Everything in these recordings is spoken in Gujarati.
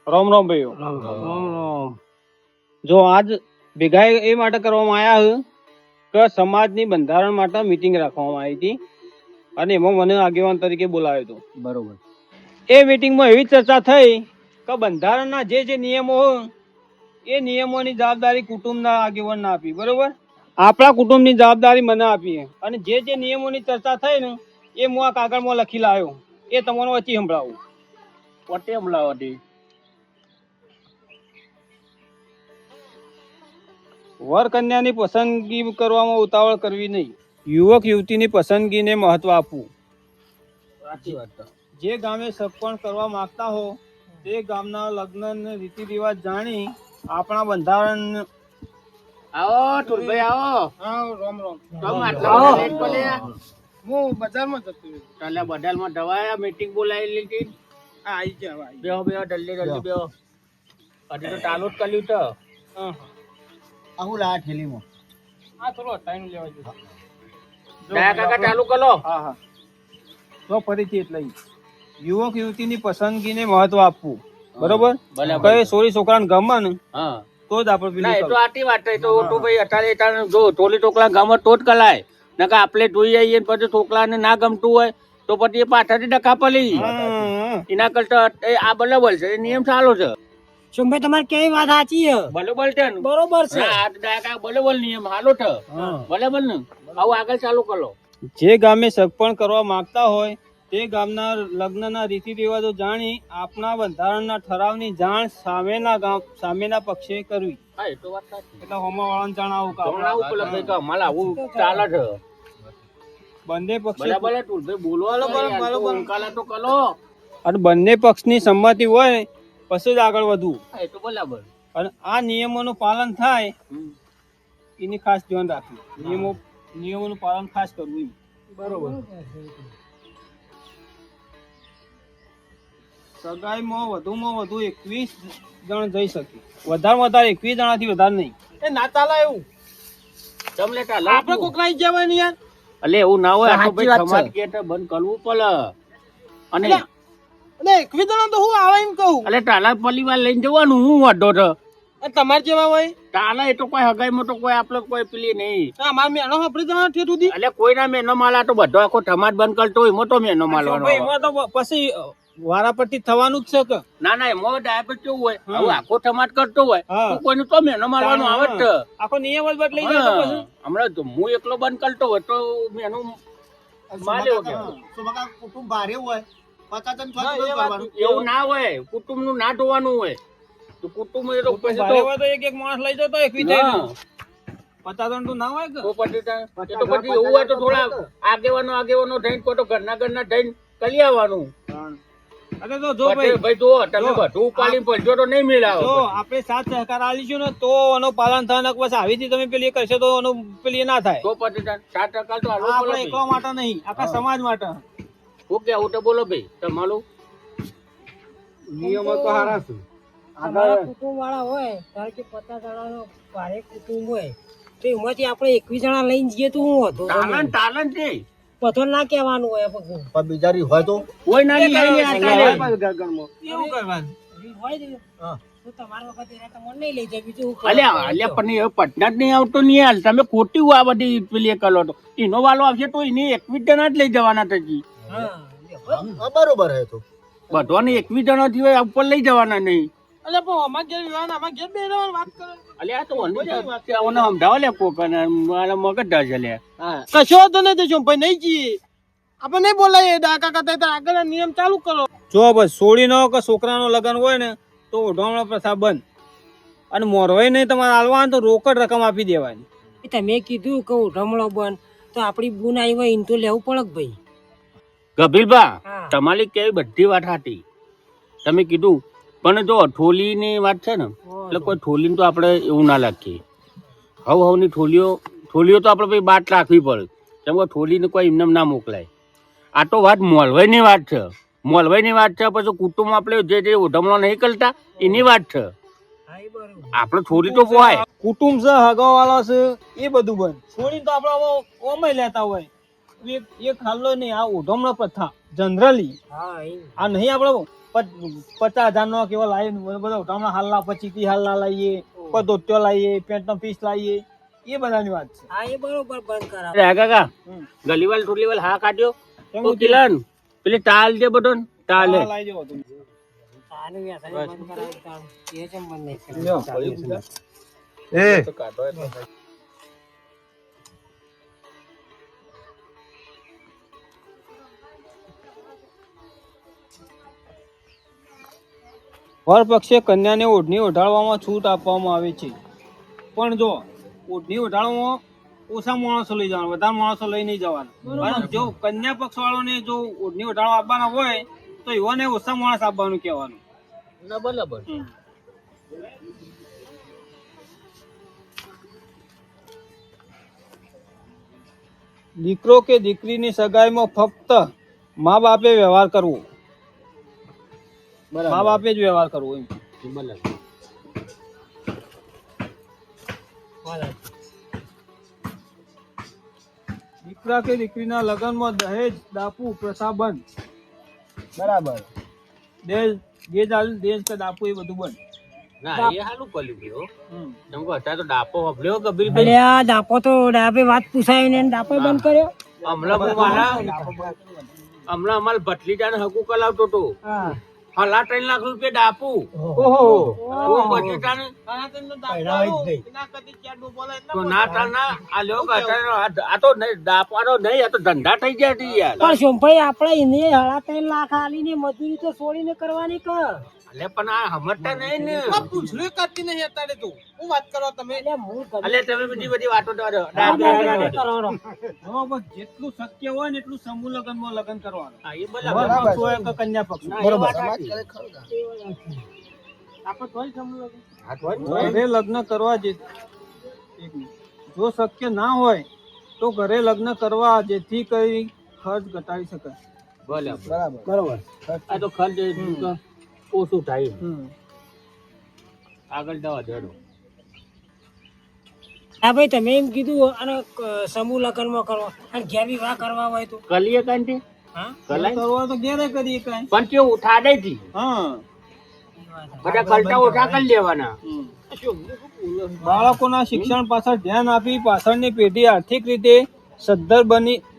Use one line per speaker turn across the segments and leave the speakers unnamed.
રામ રામ ભાઈઓ.
રામ રામ.
જો આજ ભેગા એ માટે કરવામાં આવ્યા છે કે સમાજની બંધારણ માટે મીટિંગ રાખવામાં આવી હતી અને એમાં મને આગેવાન તરીકે બોલાવ્યો હતો.
બરોબર.
એ મીટિંગમાં એવી ચર્ચા થઈ કે બંધારણના જે નિયમો હોય એ નિયમોની જવાબદારી કુટુંબના આગેવાનને આપી. બરોબર, આપણા કુટુંબની જવાબદારી મને આપી અને જે નિયમોની ચર્ચા થઈ ને એ હું આ કાગળમાં લખી લાવ્યો. એ તમારો વચ્ચે સંભળાવું.
પોતે અમલાવટી.
વર કન્યાની પસંદગી કરવામાં ઉતાવળ કરવી નહીં. યુવક યુવતીની પસંદગીને મહત્વ આપવું.
સાચી વાત.
જે ગામે સગપણ કરવા માંગતા હો તે ગામના લગ્ન રીતિ રિવાજ જાણી આપણા બંધારણ.
આવો ટુલભાઈ આવો.
હા, રામ રામ.
કેમ આટલા લેટ પડ્યા?
હું બજારમાં જતો રહ્યો.
તાલે બડાલમાં દવાયા મીટિંગ બોલાવી લીધી.
હા, આવી ગયા.
બેહો બેહો જલ્દી બેહો. હજી તો ચાલુ જ કર્યું તો.
હા,
આવું લા થેલીમાં.
હા, થોડો ટાઈમ લેવા જોઈએ.
દયા કાકા ચાલુ કરો.
હા હા, તો ફરીથી એટલે યુવક યુવતીની પસંદગીને મહત્વ આપવું. બરોબર, કઈ સોરી છોકરાને ગમે ને
હા
તો જ આપણે
ના, એ
પેલું
તો આટી વાત છે. તો ઓટો ભાઈ અત્યારે જો ટોલી ટોકલા ગમે તો જ કલાય. નકા આપણે જોઈ આવીએ ને પછી ટોકલાને ના ગમતું હોય તો પછી એ પાછળથી ડખા પલી. એના કરતા આ બરાબર છે, એ નિયમ ચાલુ છે.
સોમભાઈ તમારી કેવી વાત સાચી છે.
બરોબર છે ને?
બરોબર છે.
હા, આ ડાયકા બરોબર નિયમ હાલો છે. બરાબર ને? આવું આગળ ચાલુ કરો.
જે ગામે સગપણ કરવા માંગતા હોય તે ગામના લગ્નના રીતિ રિવાજો જાણી આપણા બંધારણના ઠરાવની જાણ સામેના પક્ષે કરવી.
હા, એ તો વાત સાચી.
એટલે હોમવાળાને જણાવું કે
હમણાં આવું પેલા ભાઈ કે અમારે આવું ચાલે છે.
બંને પક્ષે
બરાબર છે ટુલભાઈ, બોલવા લો બરાબર. અંકાલા તો કરો.
અને બંને પક્ષની સંમતિ હોય પછી જ આગળ વધવું.
હા, એ તો બરાબર.
અને આ નિયમોનું પાલન થાય
હમ.
એની ખાસ ધ્યાન રાખવું. નિયમોનું પાલન ખાસ કરવું.
બરોબર.
સગાઈમાં વધુમાં વધુ 21 જણ જઈ શકે. વધારે 21 જણાથી વધારે નહીં. એ ના ચાલે એવું.
ચમ લેતા
આપણે કોક નાઈ જવાય ને યાર.
અલે એવું ના હોય. આ તો
સાચી
ભાઈ
વાત
સમાજ કે એટલે બંધ કરવું પડે. અને
એટલે 21 જણા તો હું આવે એમ કહું.
અલે તાલા પરિવાર લઈને જવાનું હું વાંધો છે.
તમારે જેવા હોય
તાલા એ તો કોઈ હગાઈમાં તો કોઈ આપણે કોઈ પેલી નહીં.
અમારે મેનો સાંભળી જવાના ઠેઠ સુધી.
એટલે કોઈના મેનો માલા તો બધો આખો ટમાટ બંધ કરતો હોય એમાં તો મેનો માલવાનો.
ભાઈ, એમાં તો પછી વારાપટ્ટી થવાનું જ છે કે.
ના ના, એમાં ડાયરેક્ટ કેવું હોય,
હા.
હવે આખો ટમાટ કરતો હોય
હા.
તો કોઈનું તો મેનો માલવાનો આવે જ છે.
આખો નિયમ જ બદલાઈ જાય તો
હા.
પછી.
હમણાં તો હું એકલો બંધ કરતો હોય તો મેનો માલ્યો કે
કુટુંબ ભારે હોય
એવું ના હોય. કુટુંબ નું ના ધોવાનું હોય તો કુટુંબ એ તો પછી
ભારે
તો
હોય તો એક માણસ લઈ જતો 21
હા.
થઈને. 50 જણ તો ના હોય કે.
તો પછી એ તો પછી એવું હોય તો થોડા આગેવાનો થઈને કોઈ તો ઘરના થઈને કરી આવવાનું.
અરે તો જો
પછી
ભાઈ,
ભાઈ જો તમે
જો.
બધું ઉપાડીને પડજો તો નહીં મેળાવો.
જો આપણે સાથ સહકાર આલીશું ને તો એનું પાલન થાય ને પછી આવી રીતે તમે પેલી કરશો તો એનું પેલી ના થાય.
તો પછી 7% તો
આ
હાલવું
આપણે
પડે.
એકલા માટે નહીં, આખા સમાજ માટે.
હું કેવું તો બોલો ભાઈ તમારું.
નિયમો તો હારા છે.
તમારા કુટુંબ વાળા હોય ધારો કે 50 જણાનો ભારે કુટુંબ હોય તો એમાંથી આપણે 21 જણા લઈને જઈએ તો હું હતો
તાલન છે
બધો ના કહેવાનું હોય પછી.
બિચારી હોય તો
કોઈ ના નહીં આ તાલે.
એવું કરવાનું.
હોય ને તો તમારા વખતે એને તમને નહીં લઈ જાય બીજું શું
અલ્યા પણ એ પટના જ નહીં આવતો નહીં હાલ. તમે ખોટી આ બધી પેલી એ કરો તો એનો વાલો આવશે તો એને 21 જણા જ લઈ જવાના થકી.
હા
બરોબર હે તો
બધાને 21 જણા થી હોય ઉપર લઈ જવાના નહીં.
અલે પણ અમાર ઘેર વિવાહ અમાર ઘેર બે જણ વાત કરે.
અલ્યા આ તો ઓને સમજાવો લે કોક અને મારા મગજ ડાજે લે.
કશો તો નહીં જો ભાઈ નહીં જઈએ આપણે નહીં બોલાય ડાકા કરતા તો આગળ નિયમ ચાલુ કરો. જો બસ છોડીનો કે છોકરાનો લગન હોય ને તો ઓઢામણા પ્રથા બંધ. અને મોરવાઈ નહીં તમારે આલવાનું તો રોકડ રકમ આપી દેવાની.
એ તમે કીધું કે ઉઠમણો બંધ તો આપણી બુન આવી હોય એને તો લેવું પડે કે ભાઈ.
ગભીરભા
હા.
તમારી કેવી બધી વાત હતી તમે કીધું પણ જો ઠોલીની વાત છે ને એટલે કોઈ ઠોલીને તો આપણે એવું ના રાખીએ. હવની ઠોલીઓ તો આપણે ભાઈ બાટ રાખવી પડે. કેમ કે ઠોલીને કોઈ એમને ના મોકલાય. આ તો વાત મોલવાઈની વાત છે. પછી કુટુંબ આપણે જે ઉધમણો નહીં કરતા એની વાત છે.
હા એ બરોબર.
આપણે ઠોલી તો પોહાય.
કુટુંબ છે, હગાવાળા છે, એ બધું બંધ. છોડીને તો આપણે ઓમે લેતા હોય એક હાલો નહીં, આ ઓઢમણો પ્રથા જનરલી
હા
આ નહીં આપણે 50,000 નો કેવા લાવીએ બધા ઓઢમણા હાલના 25 હાલના લાવીએ, કોઈ ધોતિયો લાવીએ, પેન્ટ નો પીસ લાવીએ, એ બધાની વાત છે.
હા એ બરોબર બંધ કરાવ.
અરે હા કાકા
હમ.
ગલીવાલ ટોલીવાલ હા કાઢ્યો
કેમ
તો કિલન પેલી ટાલ દે બધો ને, ટાલ હે.
હા, લાવી દેવો તમે.
આનું વ્યસન બંધ કરાવી તાણ. એ જેમ બંધ નહીં કરે.
લ્યો. વર પક્ષે કન્યાને ઓઢણી ઓઢાડવામાં છૂટ આપવામાં આવે છે, પણ જો ઓઢણી ઓઢાડવામાં ઓછા માણસો લઈ જવાના, વધારે માણસો લઈ નહીં જવાના. અને જો કન્યા પક્ષ વાળોને જો ઓઢણી ઓઢાડવા આપવાના હોય તો એવાને ઓછા માણસ આપવાનું કહેવાનું.
ના બરાબર.
દીકરો કે દીકરીની સગાઈમાં ફક્ત મા બાપે વ્યવહાર કરવો, મા બાપે જ વ્યવહાર કરવો એમ.
બરાબર.
દીકરા કે દીકરીના લગ્નમાં દહેજ, દાપુ, પ્રથા બંધ.
બરાબર.
દેજ દેજ કે દાપુ એ બધું બંધ.
ના એ હાલું કર્યું ગયો. તમે અત્યારે તો ડાપો વાપર્યો કબીરભાઈ.
અલે આ ડાપો તો ડાબે વાત પૂછાય ને ડાપો બંધ કર્યો.
હમણાં હું મારા હમણાં અમારે ભટલીજાને હકુ કલાવતો હતો.
હા
હલા 3 લાખ રૂપિયા ડાપુ.
ઓહો
હું બજેટાને તો ના તાના આ લ્યો કે અત્યારે આ તો નહીં ડાપાનો નહીં, આ તો ધંધા થઈ ગયા છે યાર.
પણ સોમભાઈ આપણે એને 3.5 લાખ આલીને મજૂરી તો છોડીને કરવાની કે.
અલે પણ આ સમજતા નહીં ને.
પૂછલું કરતી નહીં અત્યારે તું હું વાત કરો તમે.
એટલે હું ગમે
અલે તમે બધી વાતો તો
કરવાનો.
હા, બસ જેટલું શક્ય હોય ને એટલું સમૂહ લગ્નમાં લગ્ન કરવાનું.
હા, એ
વર
બરાબર.
પક્ષ હોય કે કન્યા પક્ષ
ના,
હોય.
એ વાત સાચી.
આપણે તોય સમૂહ લગ્ન.
હા, તો જ ને.
ઘરે લગ્ન કરવા એક મિનિટ. જો શક્ય ના હોય તો ઘરે લગ્ન કરવા, જેથી કઈ ખર્ચ ઘટાડી શકાય.
બરાબર. આ તો ખર્ચ ઓછું થાય. આગળ જવા દેડો.
હા ભાઈ તમે એમ કીધું અને સમૂહ લગ્નમાં કરવા અને ઘેર વિવાહ કરવા હોય તો
કલીએ કાંઈ
હા
કલાઈ
કરવા તો ઘેરે કરીએ કાંઈ.
પણ તે ઉઠાડે થી
હા.
બધા કલટા ઓછા કરી લેવાના.
બાળકોના શિક્ષણ પાછળ ધ્યાન આપી પાછળની પેઢી આર્થિક રીતે સદ્ધર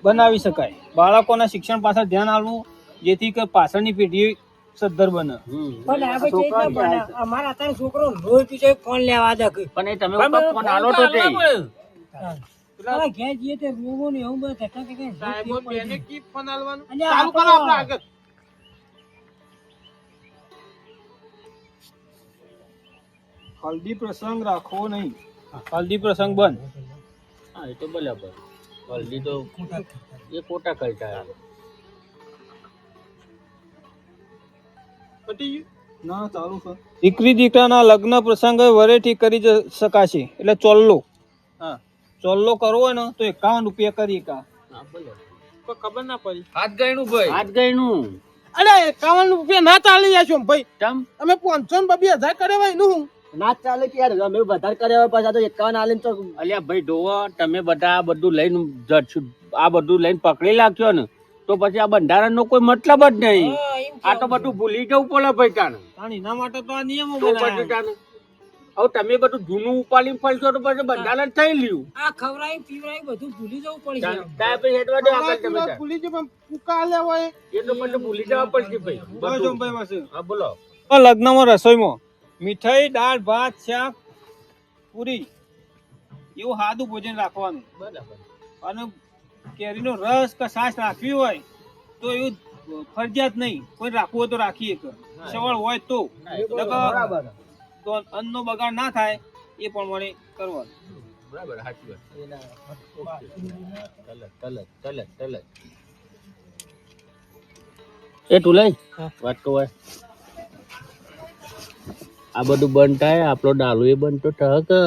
બનાવી શકાય. બાળકોના શિક્ષણ પાછળ ધ્યાન આપવું જેથી કે પાછળની પેઢી સદ્ધર બને.
પણ આ ભાઈ ચેત ના બને. અમારા અત્યારે છોકરો રોજ પીછે ફોન લેવા દે કે
પણ એ તમે ઉપર ફોન આલો તો તે
હા ઘેર જઈએ તે રોવો ને એવું બધું ધક્કા કે
ફોન આલવાનું
ચાલુ કરો આપણે આગળ.
હલ્દી પ્રસંગ રાખવો નહીં. હલ્દી પ્રસંગ બંધ.
હા એ તો બરાબર. હલ્દી તો એ ખોટા કલટા.
ના ચાલુ છે. દીકરી દીકરાના લગ્ન પ્રસંગ વરેથી કરી શકાશે. એટલે ચોલ્લો. હા, ચોલ્લો કરવો હોય ને તો 51 રૂપિયા કરી કા. ખબર ના પડી.
હાથ ગયણું ભાઈ. હાથ ગયણું.
અરે 51 રૂપિયા ના ચાલી જશો ભાઈ.
તમ
અમે 500 ને 2000 કરે ભાઈ નું
ના ચાલે કે યાર અમે વધારે કર્યા પાછા તો 51 આલીને તો
અલ્યા ભાઈ ડોવો તમે બધા બધું લઈને જડશું. આ બધું લઈને પકડી લાગ્યો ને તો પછી આ બંધારણનો કોઈ મતલબ જ નહીં. આ તો બધું ભૂલી જવું પડે ભાઈ તાને.
એના માટે તો આ નિયમો
તો પછી તાને હવે તમે બધું જૂનું ઉપાડીને ફરશો તો પછી બંધારણ થઈ લ્યું.
આ ખવરાઈ પીવરાઈ બધું ભૂલી જવું પડશે.
ત્યાં પછી હેડવા દો આગળ તમે તાર.
ભૂલી જ પણ પુકા લે હોય
એ તો પછી ભૂલી જવા પડશે ભાઈ બધું. હા બોલો.
લગ્નમાં રસોઈમાં મીઠાઈ, દાળ, ભાત, શાક, પૂરી એવું સાદું ભોજન રાખવાનું.
બરાબર.
અને કેરીનો રસ કે છાશ રાખવી હોય તો એવું ફરજિયાત નહીં. કોઈ રાખવું હોય તો રાખીએ કે સવળ હોય તો
બરાબર.
તો અન્નનો બગાડ ના થાય એ પ્રમાણે કરવાનું.
બરાબર સાચી વાત. તલત. એ તું લઈ વાત કહો. આ બધું બંધ થાય આપણો દારૂ એ બંધ તો થાય કે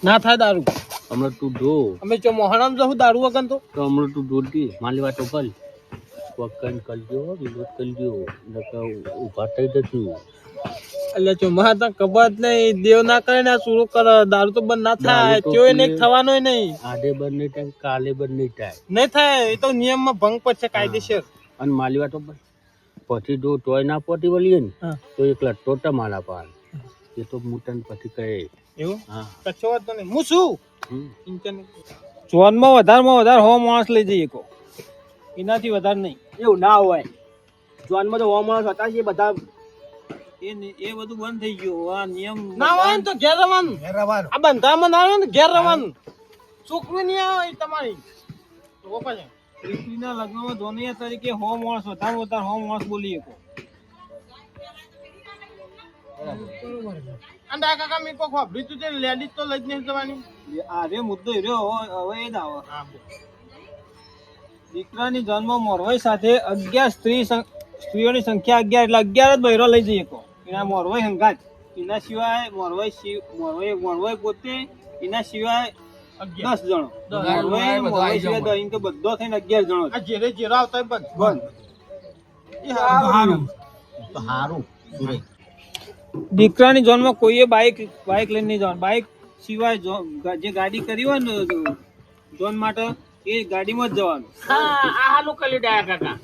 ના થાય દારૂ.
હમણાં તું જો
અમે જો મોહરામ જવું દારૂ વગર તો
હમણાં તું જોતી મારી વાતો કર વકન કરજો વિરોધ કરજો ઉભા થઈ જશું.
એટલે ચોમા તો ખબર જ નહીં, દેવ ના કરે ને શુરુ કરે, દારૂ તો બંધ ના થાય,
દારૂ તો
ત્યોય નહીં
પીએ.
થવાનો નહીં,
આડે બંધ નહીં થાય કાલે બંધ નહીં થાય
નહીં થાય, એ તો નિયમમાં ભંગ પડશે કાયદેસર.
અને માલવા તો પછી જો તોય ના પહોંચી વળીએ ને
હા.
તો એક લટ્ટો ટમાલા પાલ એ તો મોટા પછી કહે
એવું
હા
કશો વાંધો નહીં. હું શું
હમ.
જોનમાં વધારે 100 માણસ લઈ જઈએ કો, એનાથી વધારે નહીં.
એવું ના હોય, જોનમાં તો હો માણસ હતા છે બધા.
એ બધું બંધ થઈ ગયું, આ નિયમ
ના હોય ને તો ઘેર રવાનું, આ બંધામાં ના આવે ને ઘેર રવાનું, છોકરી નહીં આવે તમારી તો પછી
દીકરીના લગ્નમાં ધોનિયા તરીકે 100 માણસ વધારે 100 માણસ બોલીએ કો.
અને આ કાકા મેં કોઈ ખોભરી તું છે લેડીઝ તો લઈ જ નહીં જવાની.
આ રે મુદ્દો રહ્યો હવે એ જ આવે. દીકરાની જન્મ મોરવાઈ સાથે 11 સ્ત્રીઓની સંખ્યા 11 એટલે 11 જ બૈરો લઈ જઈએ કો. એના મોરવાઈ હંગાત, એના સિવાય મોરવાઈ પોતે, એના સિવાય 10 જણો, મોરવાઈ સિવાય 10, એમ કે બધો થઈને 11 જણો.
આ જેરે જેરો આવતા હોય બંધ
બંધ.
એ હારું.
તો સારું
દીકરાની જોનમાં કોઈએ બાઇક લઈને નહીં જવાનું. બાઇક સિવાય જે ગાડી કરી હોય ને જોન માટે એ ગાડીમાં જ જવાનું.
હા આ હાલું કરી ડાયા કાકા,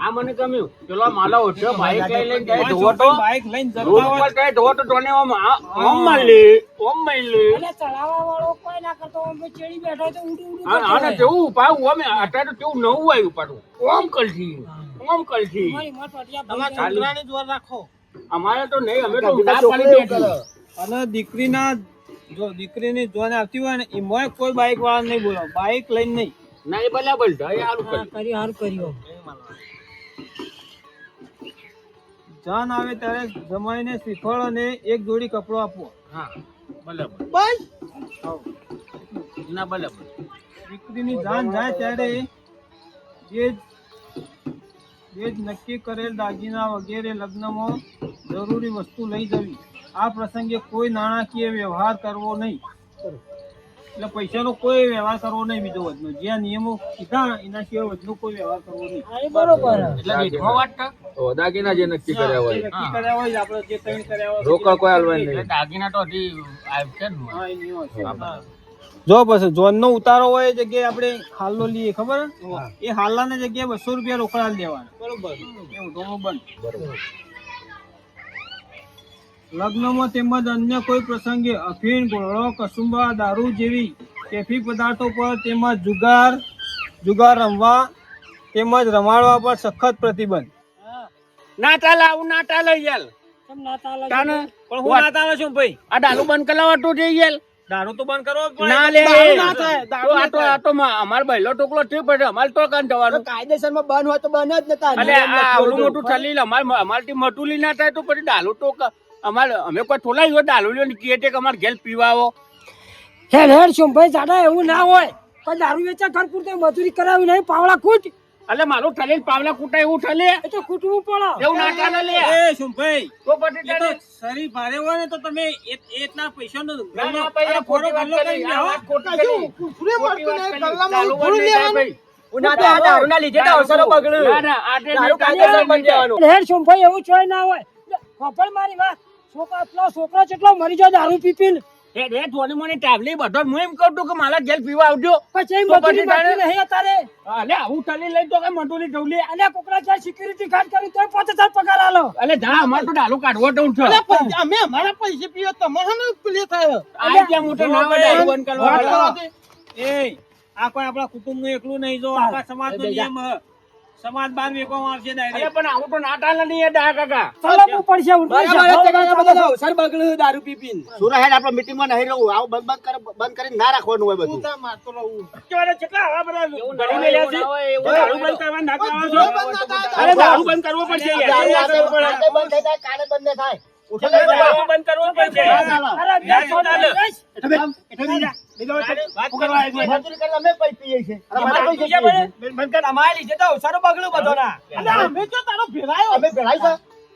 આ મને ગમ્યું. પેલો માલા ઉઠ્યો બાઈક લઈને જાય ધોવો તો
બાઇક લઈને જતા
રોડ
હોય
ઉપર જાય ધોવો તો તોને ઓમ મળી
અને ચડાવવા વાળો કોઈ ના કરતો અમે ચડી બેઠો તો ઉડું ઉડું
આને તેવું પાવું અમે અત્યારે તેવું નવું આવ્યું પાછું ઓમ કલથી
મારી મત અટિયા
તમારા છોકરાને જોર રાખો.
અમારે તો નહીં, અમે તો ના પાડી બેઠી.
અને દીકરીની જોન આવતી હોય ને એમાં કોઈ બાઇક વાળા નહીં બોલાવો, બાઇક લઈને નહીં.
ના એ બરાબર છે, એ હારું કર્યું.
સારું કર્યું.
જાન આવે ત્યારે જમાઈને શ્રીફળ અને એક જોડી કપડો આપવો.
હા બરાબર
બસ
ના બરાબર.
દીકરીની જાન જાય ત્યારે જે જ નક્કી કરેલ દાગીના વગેરે લગ્નમાં જરૂરી વસ્તુ લઈ જવી. આ પ્રસંગે કોઈ નાણાકીય વ્યવહાર કરવો નહીં, એટલે પૈસાનો કોઈ વ્યવહાર કરવો નહીં. બીજો વધનો જ્યાં નિયમો કીધા એના સિવાય વધનો કોઈ વ્યવહાર કરવો નહીં.
હા, એ બરોબર.
એટલે રીતમાં વાત છે.
દાગીના જે નક્કી કર્યા હોય,
જે નક્કી કર્યા હોય આપણે જે ત્રણ કર્યા હોય
રોકડ કોઈ હાલવાનું
એટલે
નહીં.
દાગીના તો હજી આવ્યું છે ને.
હા, એ નિયમ છે. જો પછી જોનનો ઉતારો હોય એ જગ્યાએ આપણે હાલ્લો લઈએ, ખબર એ હાલ્લાની જગ્યાએ 200 રૂપિયા રોકડા દેવાના. બરોબર, એવું તો બંધ. લગ્નમાં તેમજ અન્ય કોઈ પ્રસંગે અફીણ, ગોળો, કસુંબા, દારૂ જેવી કેફી પદાર્થો પર તેમજ જુગાર રમવા તેમજ રમાડવા પર સખત પ્રતિબંધ.
ના ચાલે આવું ના ચાલે યાર.
કેમ ના ચાલે?
તાને
પણ હું ના તાનો છું ભાઈ,
આ ડાલુ બંધ કરાવતું છે યાર.
દારૂ તો બંધ કરવો જ પડે.
ના લે
દારૂ ના થાય, દારૂ ના થાય.
આ તો અમાર બહેલો ટોકલો થયો પડે, અમારે તો કાન જવાનું.
કાયદેસરમાં બંધ હોય તો બંધ જ નતા.
અલે આ આવડું મોટું થલી અમારથી મટુલી ના થાય તો પછી ડાલુ તો અમે કોઈ થોડા હોય ડાલુ લ્યો ને કીએ કે અમારે ઘેર પીવા આવો.
હેડ શોભાઈ જાડા એવું ના હોય, પણ દારૂ વેચા ઘર પૂરતી મજૂરી કરાવી નહીં, પાવડા કૂટ
એટલે મારું થલી પાવલા કૂટા એવું થલે
એ તો કૂટવું પડે.
એવું ના ચાલે લે.
એ શું ભાઈ,
તો પછી
એ તો
ચાલે.
શરીર ભારે હોય ને તો તમે એટલા પૈસાનો
ના, ના, ભાઈ, આ ખોટો
ગલ્લો
વાત
કરીને
કરી. આ
આવો.
વાત ખોટી કરી.
કૂતરે
ખોટી
પડતું
વાત
નહીં,
કરી.
ગલ્લામાં
ચાલુ
થોડું
બંધ નહીં થાય,
લેવાનું.
ભાઈ.
દારૂના લીધે તો અવસરો બગડ્યું.
ના, ના, આ તે
દારૂ
નહીં થાય,
કાયદેસર
બંધ
બંધ
થાય.
થવાનું.
હેડ શોભાઈ એવું ચોય ના હોય. ખબર મારી વાત, છોકરો કેટલો મરી જાય દારૂ પી પીને.
એ થોડી મને ટાબલી બધો હું એમ કહું છું કે મારા ઘેર પીવા આવજો.
પછી
તો
મજૂરી
પછી તારે-
મળતી નહીં અત્યારે.
અલે આવું થલી લઈ તો કઈ મટુલી ઢવલી.
અને કોકરા ચાર સિક્યુરિટી ગાર્ડ કરી તો 5000 પગાર આલો.
અલે જા અમાર તો ડાલુ કાઢવો તો ઉઠો.
અમે અમારા પૈસે પીઓ તમારે પ્લે થાય.
આ જ્યાં મોટો ના હોય ડાલુ બંધ કરવા
વાત
વાળા.
કરો તે.
એ આ કોઈ આપણા કુટુંબનું એકલું નહીં, જો આખા સમાજનો નિયમ હ. સમાજ બાર વેકવામાં આવશે
અલે
direct.
પણ આવું તો ના ચાલે નહીં એ ડા કાકા.
ચલાવવું પડશે ઊંધું છે.
બરાબર જ છે, બધા અવસર બગડ્યું દારૂ પી પીને. સુરા હેડ આપણે મીટિંગમાં નહીં રહું, આવું બંધ કરીને ના રાખવાનું હોય બધું.
ઊંધા મારતો રહું.
ચોરે કેટલા આવા બધા
એવું
ઘરે
ના
મેલ્યા
હોય,
છે?
એવું ના હોય, એવું
દારૂ
ના હોય.
બંધ કરવા ના કરવા
જો
છો?
બંધ ના થાય.
અરે દારૂ બંધ કરવો પડશે યાર.
દારૂ
દારૂ
આજે
બંધ
આજે બંધ થઈ જાય, કાલે બંધ ન થાય.
દારૂ બંધ કરવો પડશે.
અરે બે છોકરા બસ.
વાત કરવા આવી છે.
મજૂરી કરીને અમે પૈ પીએ છીએ. અને અમારે પૈસે પીએ છીએ.
બંધ કર. અમારે લીધે તો અવસરો બગડ્યું બધોના.
અલે અમે તો તારો ભેરાયો.
અમે ભેળાઈ છે.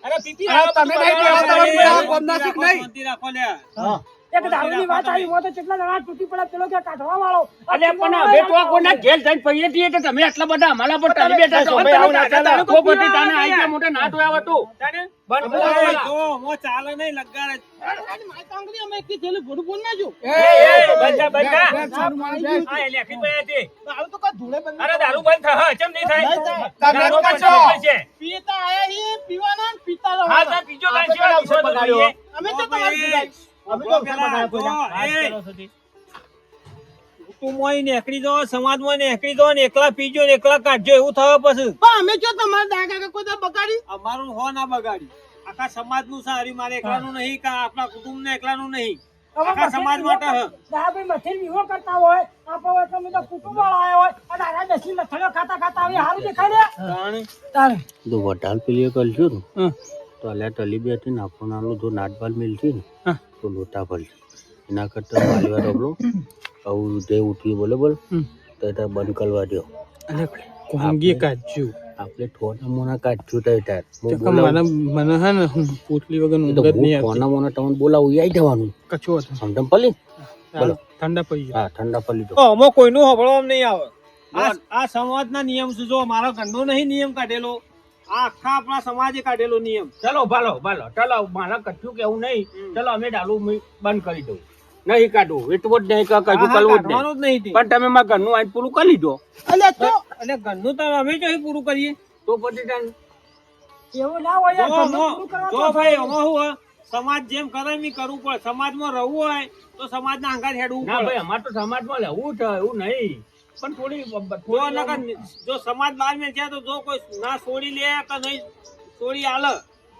અરે પીપી
અરે તમે નહીં પીવા, તમે પીવા,
રાખો,
ગોમના શીખ નહીં.
શાંતિ રાખો લ્યા.
હા.
એક દારૂની વાત આવી હોય તો કેટલા જણા તૂટી પડે પેલો કે કાઢવા વાળો
અલે પણ હવે તો કોઈના ઘેર જઈને પૈયે છીએ તો તમે આટલા બધા અમારા પર ટળી બેઠા છો
ભાઈ, આવું ના ચાલે.
કો બધી તાને આઈ ગયા મોટે નાટો આવે તો
જો મો ચાલે નહીં લગાડે દારૂ બંધ થાય કેમ નહીં થાય દારૂ બંધ છે પીતા આયા હી પીવાના ને પીતા રહો હા તો બીજો કાંઈ છે અમે તો કુટુંબમાં નેકળી જાઓ સમાજમાં નેકળી જાઓ ને એકલા પીજો ને એકલા કાઢજો એવું થવા પછી અમે જો તમારા દાગા કોઈ બગાડી અમારું હો ના બગાડી આખા સમાજ નું સારી મારે એકલાનું નહીં કે આપણા કુટુંબ ને એકલાનું નહીં આખા સમાજ માટે
ભાઈ મથેર વિવો કરતા હોય આપણો તમે તો કુટુંબ વાળા આયા હોય અને આના દસી લથડો ખાતા ખાતા આવી હારું દેખાય ને તારે
જો વટાલ પેલી કલશું ને તો અલ્યા ટલી બે હતી ને આપણો જો નાટબાલ મિલ છે ને તો લોટા પડ એના કરતા માલવા ડબલો આવું જે ઉઠ્યું બોલે બોલ તો એ બંધ કરવા દો
કોંગી કાઢજો
આપણે થોડા મોના કાઢ્યું તો તાર
મને હે ને પૂછલી વગર ઊંઘ જ નહીં આવતી
થોડા મોના તમને બોલાવું આવી જવાનું
કચો હતો
સમજમ પલી બોલો
ઠંડા પડી
હા ઠંડા પલી તો
આમાં કોઈનું હબળવામાં નહીં આવે આ સમાજના નિયમ છે જો મારો ઘરનો નહીં નિયમ કાઢેલો આ આખા આપણા સમાજે કાઢેલો નિયમ
ચલો ભાલો ચલો મારા કચ્યું કેવું નહીં ચલો અમે ડાલું બંધ કરી દઉં નહીં કાઢવું એટલું જ નહીં કશું કરવું જ
કાઢવાનું જ નહીં
નહીં પણ તમે મારા ઘરનું આઈને પૂરું કરી લીધો
એટલે ઘરનું તો અમે જો પૂરું કરીએ
તો પછી તાન
એવું ના હોય યાર, ઘરનું પૂરું કરવા
જો ભાઈ આમાં શું હોય સમાજ જેમ કરે એમ ઈ કરવું પડે સમાજમાં રહેવું હોય તો સમાજના આંગાત હેડવું
ના
પડે
ભાઈ અમારે તો સમાજમાં લેવું છે એવું નહીં પણ થોડી
જો નકર જો સમાજ બહાર મેં છે તો જો કોઈ ના છોડી લે કે નહીં છોડી આલે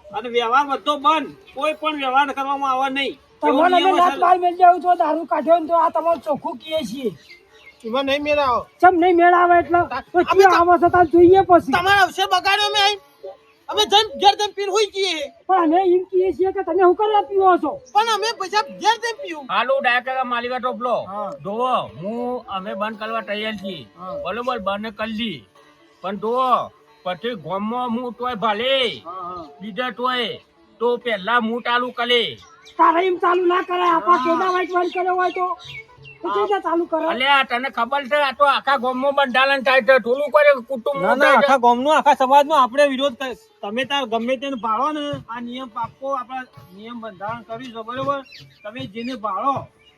અને વ્યવહાર બધો બંધ કોઈ પણ વ્યવહાર કરવામાં આવે નહીં
તમને અમે રાત બાર મેળ જાવ તો દારૂ કાઢ્યો ને તો આ તમારું ચોખ્ખું કીએ છીએ
એમાં નહીં મેળાવો
ચમ નહીં મેળ આવે એટલે તો ક્યાં આવો છો તાર જોઈએ પછી
તમારા અવસર બગાડ્યો મેં અમે જઈને ઘેર જઈને પીર હોઈ ગઈએ
પણ અમે એમ કહીએ છીએ કે તમે શું કરવા પીવો છો
પણ અમે પૈસા ઘેર જઈને પીવું
હાલો ડાયરેક્ટ માલિકા ટોપલો જોવો હું અમે બંધ કરવા તૈયાર છીએ બરોબર બંધ કરી દી પણ જોવો પછી ગામમાં હું તોય ભલે બીજા તોય તો પેલા હું ચાલુ કરે
તારે એમ ચાલુ ના કરાય આપા કેના વાઈટ બંધ કર્યો હોય તો કેના ચાલુ કરે
અલ્યા તને ખબર છે આ તો આખા ગામમાં બંધારણ થાય છે થોડું કરે કુટુંબ
ના ના આખા ગામનો આખા સમાજનો આપણે વિરોધ કરે તમે તાર ગમે તેને ભાળો ને આ નિયમ પાકો આપણા નિયમ બંધારણ કર્યું છે બરોબર તમે જેને ભાળો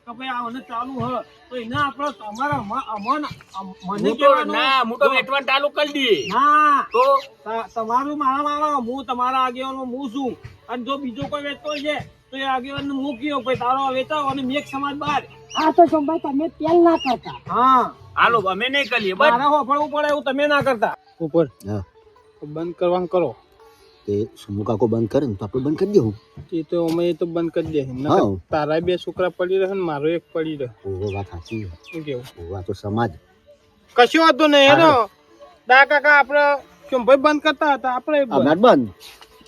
કે ભાઈ આ મને ચાલુ હ તો એને આપણે તમારા મને કહેવાનું
ના હું તો વેચવાનું ચાલુ કરી દઈએ
ના
તો
તમારું મારા મારા હું તમારા આગેવાનમાં હું છું અને જો બીજો કોઈ વેચતો છે તો એ આગેવાન હું કયો ભાઈ તારો વેચાવ અને મેં એક સમાજ બહાર
આ તો સંભાઈ તમે તેલ ના કરતા
હા
હાલો અમે નહીં કરીએ બસ
મારા હોફળવું પડે એવું તમે ના કરતા ઉપર
હા
બંધ કરવાનું કરો
તે સુમુ કાકો બંધ કરે ને તો આપણે બંધ કરી દેવું
એ તો અમે તો બંધ કરી દે
હા.
તારા બે છોકરા પડી રહે ને મારો એક પડી રહે
ઓહો વાત સાચી
શું કેવું
ઓહો તો સમાજ
કશું હતું નહીં એનો દા કાકા આપણે કેમ ભાઈ બંધ કરતા હતા આપણે
અમાર બંધ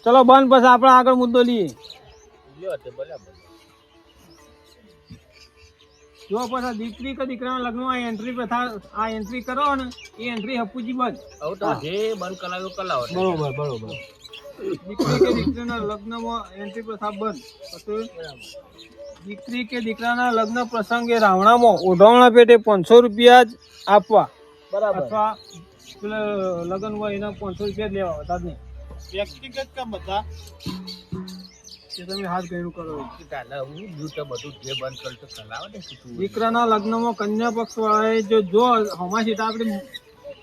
ચલો બંધ પછી આપણે આગળ મુદ્દો લઈએ જો પછી દીકરી કે દીકરાના લગ્ન આ એન્ટ્રી પ્રથા આ એન્ટ્રી કરો ને એ એન્ટ્રી હપુજી બંધ
હવે તો જે બંધ કરાવ્યો કલાવો
બરોબર દીકરી કે દીકરાના લગ્નમાં એન્ટ્રી પ્રથા બંધ પછી દીકરી કે દીકરાના લગ્ન પ્રસંગે રાવણામાં ઓઢવણા પેટે 500 રૂપિયા જ આપવા બરાબર અથવા પેલા લગ્ન હોય એના 500 રૂપિયા જ લેવા વધારે નહીં વ્યક્તિગત કામ બધા કે તમે હાથ ગયું કરો
બધું જે બંધ કરતો કલાવો ને
દીકરાના લગ્નમાં કન્યા પક્ષ વાળાએ જો હોમાશીટા આપણે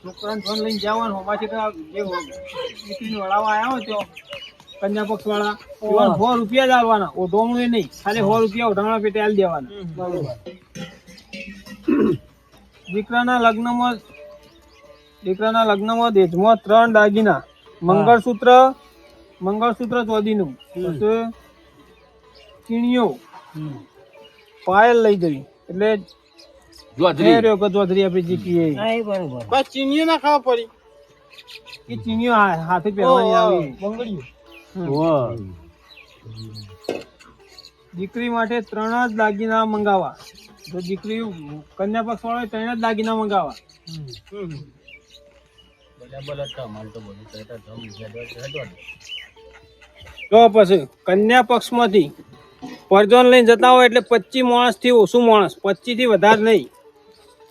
છોકરાને ફોન લઈને જવાનું હોમાશીટા જે દીકરીને વળાવવા આવ્યા હોય તો કન્યા પક્ષ વાળા 100 રૂપિયા જ આવવાના ઓઢવણું એ નહીં ખાલી 100 રૂપિયા ઓઢવણા પેટે આલી દેવાના બરોબર દીકરાના લગ્નમાં દેશમાં 3 દાગીના મંગળસૂત્ર ચોદીનું પછી ચીણીઓ પાયલ લઈ જવી એટલે જોધરી આપણે જે કહીએ બસ ચીનીઓ ના ખાવા પડી એ ચીનીઓ હાથે પહેરવાની આવી દીકરી માટે 3 જ દાગીના મંગાવવા જો દીકરી કન્યા પક્ષ વાળો 3 જ દાગીના મંગાવવા તો પછી કન્યા પક્ષમાંથી પરજોન લઈને જતા હોય એટલે 25 માણસથી ઓછું માણસ, 25 થી વધારે નહીં.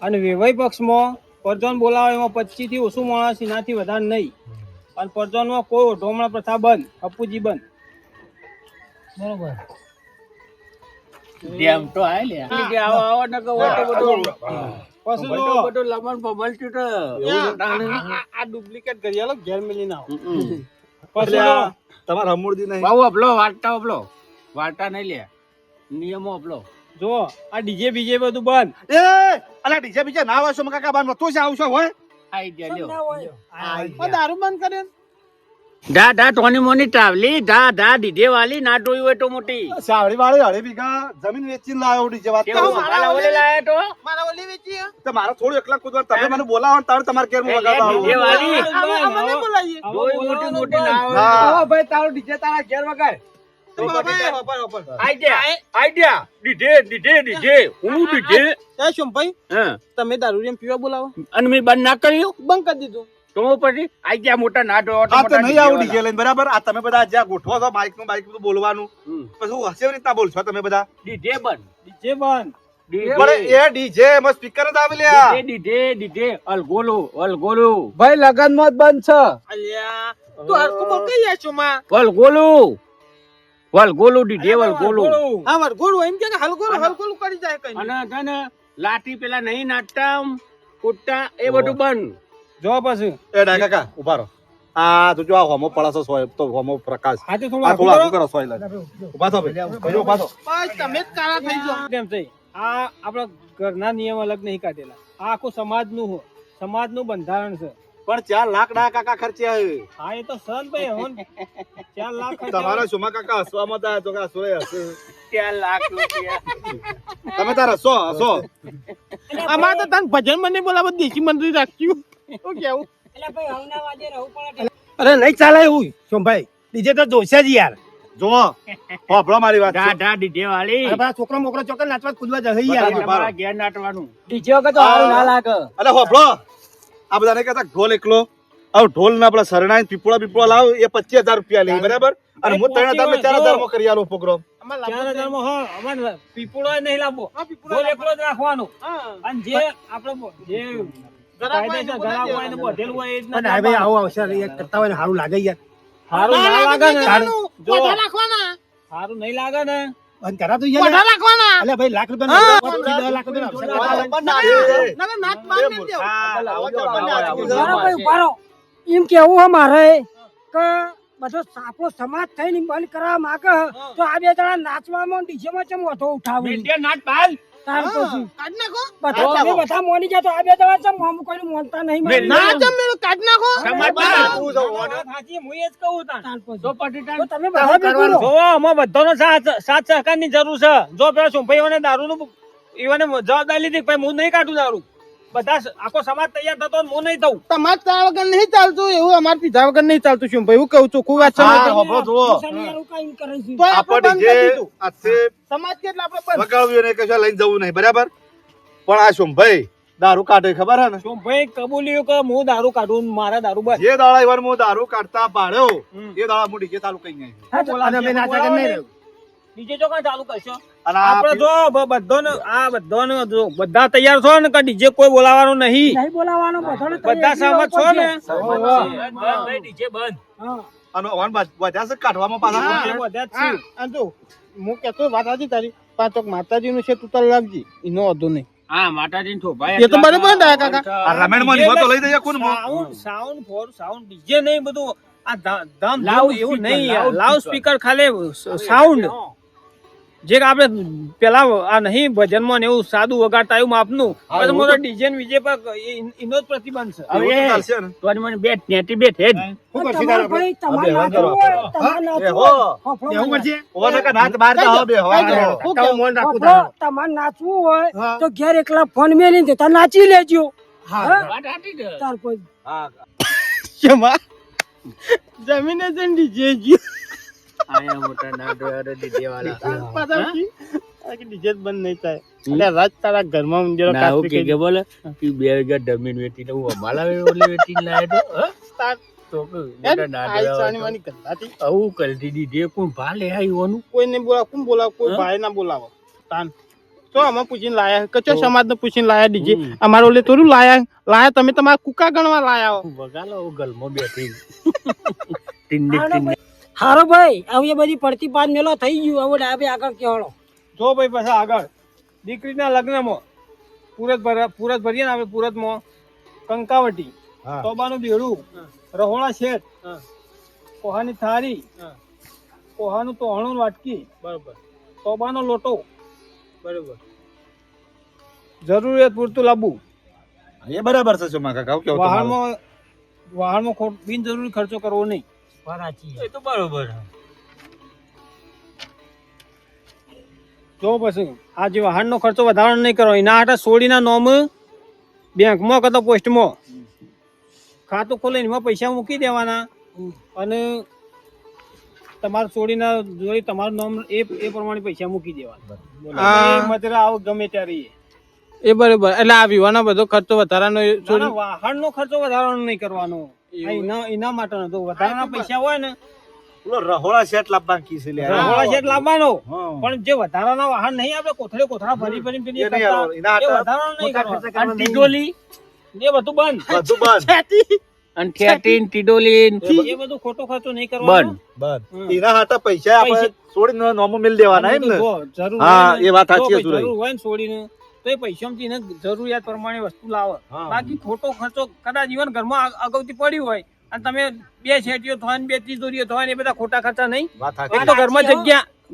અને વેવાઈ પક્ષમાં પરજોન બોલાવે એમાં 25 થી ઓછું માણસ, એનાથી વધારે નહીં. અને પરજોનમાં કોઈ ઢોમણા પ્રથા બંધ, અપુજી બંધ.
બરોબર.
ડેમ તો આય લે કે આવો આવો ન કહો તો બધું
પછી
બધું
જો
બધું લમણ પમલ ચૂટ એવું તાણે
આ ડુપ્લિકેટ કરી આલો, ઘેર મેલીને આવો.
હમ.
પછી જો
તમારે હમુરદી નહીં
બાબુ આપલો વાર્તા નહીં લે નિયમો આપલો
જો આ ડીજે બીજે બધું બંધ.
એ અલા ડીજે બીજે ના હોય છો કાકા બાર નતો છે આવશો હોય
આઈ ગયા લ્યો
ના હોય.
દારૂ બંધ કર્યો.
ઢા ટોની મોની ટ્રાવલી ઢા દીધે વાલી ના ટોઈ હોય તો મોટી
સાવડી વાળી 2.5 વીઘા જમીન વેચીને લાવ્યો ડીજે વાત
કેવું મારા ઓલે લાયા તો
મારા ઓલી વેચી
તો મારે થોડું એકલા કૂદવા તમે મને બોલાવો ને તારે તમારે કેર હું વગાડવા આવું.
દીધે વાલી
અમને બોલાવીએ.
ડોઈ મોટી મોટી ના હોય
હા.
ભાઈ તારો ડીજે તારા ઘેર વગાડ.
આઈડિયા દીધે હું દીધે હા
તમે દારૂ રેમ પીવા બોલાવો,
અને મેં બંધ ના કર્યું
બંધ કરી દીધું.
તો પછી આઈ ગયા મોટા ના ડો
આ તો નહીં આવું ડીજે લઈને બરાબર. આ તમે બધા જ્યાં ગોઠવો છો બાઈક નું બધું બોલવાનું પછી હું હશે રીતના બોલશો તમે બધા.
દીધે બંધ
ડીજે બંધ.
પણ એ ડીજે એમાં સ્પીકર જ આવે લ્યા.
દીધે અલગોલો
ભાઈ લગન માં જ બંધ છે. અલ્યા તું હરખું બોલ કઈ યા છો માં?
વલગોલું દીધે વલગોલું
હા વરગોળું એમ કે હલગોળું કરી જાય કઈ.
અને તને લાઠી પેલા નહીં નાટતા કૂદતા એ બધું બંધ
જો પછી
એ ડા કાકા ઉભા રહો. આ તો જો આ હોમો પડાસો સોય તો હોમો પ્રકાશ
હાથે
આ થોડું આગું કરો સોય લાગે. ઉભા થો ભાઈ ઉભા થો.
બસ તમે જ કાળા થઈ જાઓ. કેમ છે આ આપણા ઘરના નિયમ અલગ નહીં કાઢેલા. આ આખું સમાજનું બંધારણ છે.
પણ 4 લાખ ડા કાકા ખર્ચ્યા હે.
હા એ તો સન ભાઈ હોન 4 લાખ
તમારા સુમા કાકા હસવામાં તા તો કે હસોય હસે.
4 લાખ રૂપિયા
તમે તાર હસો હસો.
અમાર તો તન ભજન મને બોલાવો દેશી મંત્રી રાખ્યું. શું કેવું?
એટલે ભાઈ હવના વાજે રહું પડે.
અરે નહીં ચાલે એવું સોમભાઈ. ડીજે તો જોશે જ યાર.
જો હોભળો મારી વાત.
ઢા દીધે વાળી
છોકરો મોકરો ચોકર નાચવા કૂદવા જશે
તમારા ઘેર નાટવાનું
ડીજે વગર તો હારું ના લાગે.
અલે હોભળો આ બધા નહીં કહેતા ઢોલ એકલો આવ ઢોલ ના આપડે સરણાઈ પીપળો લાવ એ 25000 રૂપિયા લે બરાબર. અને હું 3000 ને 4000 માં કરી આલો પ્રોગ્રામ.
4000 માં હા અમાર પીપળો નહીં લાવવો. ઢોલ એકલો જ રાખવાનો. અને જે આપણે જે કાયદેસર ઘરાક હોય ને બધેલું હોય એ જ ના ભાઈ આવો આવશે એક કરતા હોય ને સારું લાગે યાર. સારું ના લાગે ને જો સારું નહીં લાગે ને બંધ કરા તો યાર રાખવાના. અલે ભાઈ લાખ રૂપિયા 10 લાખ
ભાઈ ઉભા રહો. એમ કેવું હે મારે કે બધો સાપો સમાજ થઈને બંધ કરવા માંગે તો આ બે જણા નાચવામાં ડીજેમાં ચમ ઓઠો ઉઠાવે.
નાટ બાલ
તાર પછી બધા તમે બધા મોની ગયા તો આ બે જણા ચમ મોમ કોઈને મોનતા નહીં. સાચી હું એ જ કહું તાર પછી. તો તમે બધા ભેગું રહો.
જો આમાં બધાનો સાથ સહકારની જરૂર છે. જો પેલા સોમભાઈઓને દારૂનું ઈવોને જવાબદારી લીધી ભાઈ હું નહીં કાઢું દારૂ. બધા આખો સમાજ તૈયાર થતો હું નહીં થઉં.
તમાર ચા વગર નહીં ચાલતું એવું અમાર પીધા વગર નહીં ચાલતું શું ભાઈ હું કહું ચોખ્ખું વાત છે.
હા હોભળો જુઓ
શનિવારે કાંઈ કરે છે.
તો આપણે
આપણે
બંધ
જે
કરી દીધું.
આથી
સમાજ કેટલા આપણે બંધ.
વગાડ્યું ને કશું લઈને જવું નહીં બરાબર. પણ આ સોમભાઈ દારૂ કાઢે ખબર હે ને.
સોમભાઈ કબૂલ્યું કે હું દારૂ કાઢું મારા દારૂ બસ.
જે દાડા ઈવન હું દારૂ કાઢતા પાડ્યો એ દાડા હું ડીજે ચાલુ કઈ નહીં.
અને અમે નાચા કરી નહીં રહ્યું. ડીજે ચોકન ચાલુ કરશો.
અને
આપણે જો બધાને જો બધા તૈયાર છો ને કે ડીજે કોઈ બોલાવાનું નહીં.
નહીં બોલાવાનો બધાને
બધા સહમત છો ને?
ડીજે બંધ
હા.
અને ઓન બધા છે કાઢવામાં પાછા
બધા જ
હા,
છે.
આ જો હું કહેતો વાત હતી તારી પાંચોક માતાજીનું છે તું તાર લાગજી એનો વાંધો નહીં.
હા માતાજી થોભાઈ
એ તો બરાબર ને કાકા.
આ રમેણમાં લીધો તો લઈ દઈએ કોણ
સાઉન્ડ ડીજે નહીં બધું આ ધામ
Loud
એવું
speaker,
નહીં
loud
લાઉડ સ્પીકર ખાલી સાઉન્ડ જે કે આપણે પેલા આ નહીં ભજનમાં ને એવું સાદું વગાડતા એવું માપનું પછી મોટો ડીજે ને વિજે પર એનો જ પ્રતિબંધ છે.
હવે
ચાલશે ને.
તો મને બે નેટી બે છે જ
તમારે ભાઈ તમારે નાચવું હોય, તમારે નાચવું
બેહો.
હોય. હોફળો
એવું
મને.
કરશે ઓને કે નાચ બાર તો હવે
કઈ દો. શું કેવું?
હોફળો, તમારે નાચવું હોય તો ઘેર એકલા ફોન મેલીને જતા નાચી લેજો. હા?
વાત હાચી છે.
તાર પછી
હા
શેમાં? જમીને છે ને ડીજે ગયું.
આયા મોટા ના ડોયર ડીજે વાળા
પાછા કી? આ કે ડીજે જ બંધ નહીં થાય. એટલે રાત તારા ઘરમાં ઊંઝેરો
ના
કાપી
હું કે
કરી.
બોલે કે 2000 જમીન વેચીને હું અમાલા ઓલે વેચીને લાયો તો
તાર
તો
આઈ ચાણી વાની ગંધાતી.
આવું કરતી દીધી કોણ ભા લે આવ્યું
કોઈને બોલાવ, કોણ બોલાવ? કોઈ ભાઈ ના બોલાવો. તાન તો અમે પૂછીને લાયા, કચો સમાજ ને પૂછીને લાયા ડીજે. અમારો ઓલે થોડું લાયા તમે તમારા કુકા ગણવા લાયા હો.
વગાલો ગલમો બેઠી ટીંડી
હારો ભાઈ હવે બધી પડતી પાન મેલો થઈ ગયું. હવે ડાબે આગળ કેવાળો.
જો ભાઈ પાછા આગળ દીકરીના લગ્નમાં પુરત ભરીએ ને આપણે પુરતમાં કંકાવટી,
હા.
તોબાનું બેડું, રહોળા શેઠ, કોહાની થાળી, કોહાનું તોહણું વાટકી,
બરોબર
તોબાનો લોટો,
બરોબર.
જરૂરિયાત પૂરતું લાવવું.
એ બરાબર છે સોમા કાકા, કેવું તમારું?
વાહનમાં બિનજરૂરી ખર્ચો કરવો નહીં.
એ તો બરોબર.
જો પછી આ જે વાહનનો ખર્ચો વધારવાનો નહીં કરવાનો. એના હાટે સોડીના નોમ બેંકમાં કે તો પોસ્ટમાં ખાતું ખોલીને એમાં પૈસા મૂકી દેવાના અને તમારા સોડીના જોડે તમારું નામ એ પ્રમાણે પૈસા મૂકી દેવાના. મતરા આવો ગમે ત્યારે
એ બરોબર. એટલે આ વિવાહનો બધો ખર્ચો વધારાનો
વાહનનો ખર્ચો વધારવાનો નહીં કરવાનો. એના માટે તો વધારાના પૈસા હોય ને
પેલો રહોળા શેઠ લાવવાનું કી છે લે.
રહોળા શેઠ લાવવાનો.
હા.
પણ જે વધારાના વાહન નહીં આપણે કોથળા ભરી પેલી
એ નહીં આવવાનું. એના
એ
હાટે
વધારાનો નહીં કરવાનો.
અને ટીડોલી
એ બધું બંધ.
બધું બંધ.
અને ઠેટીન ટીડોલીન
એ બધું ખોટો ખર્ચો નહીં કરવાનો.
બંધ.
એના હાટે પૈસા આપણે છોડીને નોમો મિલ દેવાના એમ ને.
જો જરૂર
હા,
હોય ને,
એ વાત સાચી
જો
છે,
ભાઈ
સુરજ.
જરૂર હોય ને છોડીને તો એ પૈસામાંથી એને જરૂરિયાત પ્રમાણે વસ્તુ લાવે.
હા.
બાકી ખોટો ખર્ચો કદાચ જીવન ઘરમાં અગાઉથી પડ્યું હોય અને તમે બે શેટીઓ થાય ને બે તિજોરીઓ થાય ને એ બધા ખોટા ખર્ચા નહીં.
વાત
એક
સાચી.
તો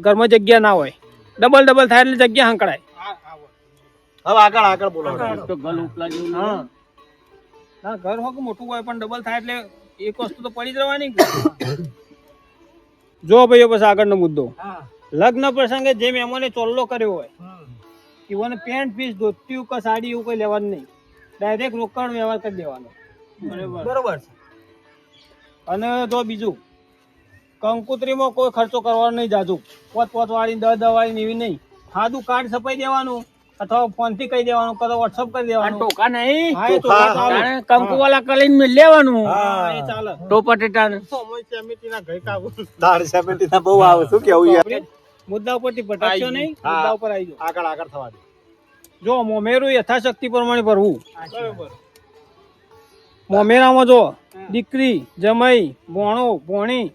ઘરમાં જગ્યા ના હોય, ડબલ થાય એટલે જગ્યા હંકડાય.
હવે આગળ બોલો.
તો ગલ ઉપલા જેવું
હા ના, ઘર હોય કે મોટું હોય પણ ડબલ થાય એટલે એક વસ્તુ તો પડી જ રહેવાની. જો ભાઈઓ પછી આગળનો મુદ્દો, લગ્ન પ્રસંગે જે મહેમાને ચોલ્લો કર્યો હોય એવાને પેન્ટ પીસ ધોતી કે સાડી એવું કઈ લેવાનું નહીં. ડાયરેક્ટ રોકડ વ્યવહાર કરી દેવાનો.
બરોબર છે.
અને જો બીજું, કંકુતરીમાં કોઈ ખર્ચો કરવાનો નહીં જાજુ. પોત વાળી 10 વાળી એવી નહીં. સાદું કાર્ડ છપાઈ દેવાનું અથવા ફોન થી કહી દેવાનું કે વોટ્સઅપ કરી
અને
દેવાનું.
ટોકા નહીં
હા, એ ટોકા ચાલે.
તાણે કંકુ વાળા કલીને લેવાનું.
હા, એ ચાલે.
તો પટેટા
દાળ સમેટીના બહુ આવે. શું કેવું યાર?
મુદ્દા ઉપરથી ભટકશો નહીં,
હા.
મુદ્દા ઉપર આવી જાઓ.
આગળ થવા દે.
જો મોમેરું યથાશક્તિ પ્રમાણે ભરવું. મોમેરામાં જો દીકરી, જમાઈ, ભોણો, ભોણી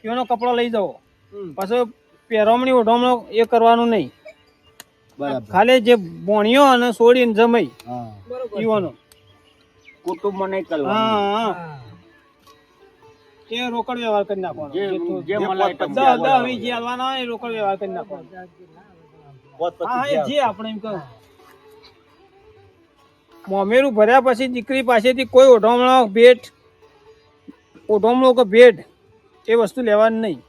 એનો કપડો લઈ જાઓ. પછી પહેરવણી ઓઢવણો એ કરવાનું નહીં.
બરાબર.
ખાલી જે ભોણીઓ અને સોડી જમાઈ
હા.
યુવાનો,
કુટુંબ નહીં કરવાનું.
હા, એ રોકડ વ્યવહાર કરી નાખવાનો.
જે મળે એ તમને
10 જે હાલવાના હોય એ રોકડ વ્યવહાર કરી નાખવાનો.
પોત પછી
હા, એ
ગયા.
જે આપણે એમ કહું. મોમેરું ભર્યા પછી દીકરી પાસેથી કોઈ ઓઢમણો કે ભેટ એ વસ્તુ લેવાની નહીં.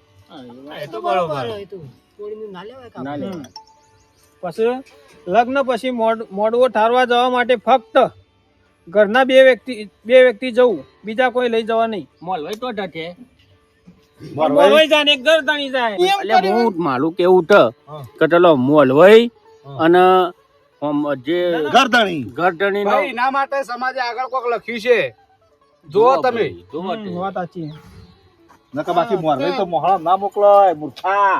એ તો બરોબર.
ના લેવાય કામ.
ના લેવાય.
પછી લગ્ન પછી મોડવો ઠારવા જવા માટે ફક્ત ઘરના બે વ્યક્તિ જવું, બીજા કોઈ લઈ જવા નહીં.
મોલવાઈ તો ઢટે.
મોલવાઈ જાય ને એક ઘર તાણી જાય.
એટલે હું મારું કેવું છે કે ચલો મોલવાઈ અને જે
ગરદણી.
ગરદણી નો
ભાઈ એના માટે સમાજે આગળ કોક લખ્યું છે. જુઓ તમે.
વાત સાચી.
નકર બાકી મોરવાઈ તો મોહળા ના મોકલાય. મૂર્ખા.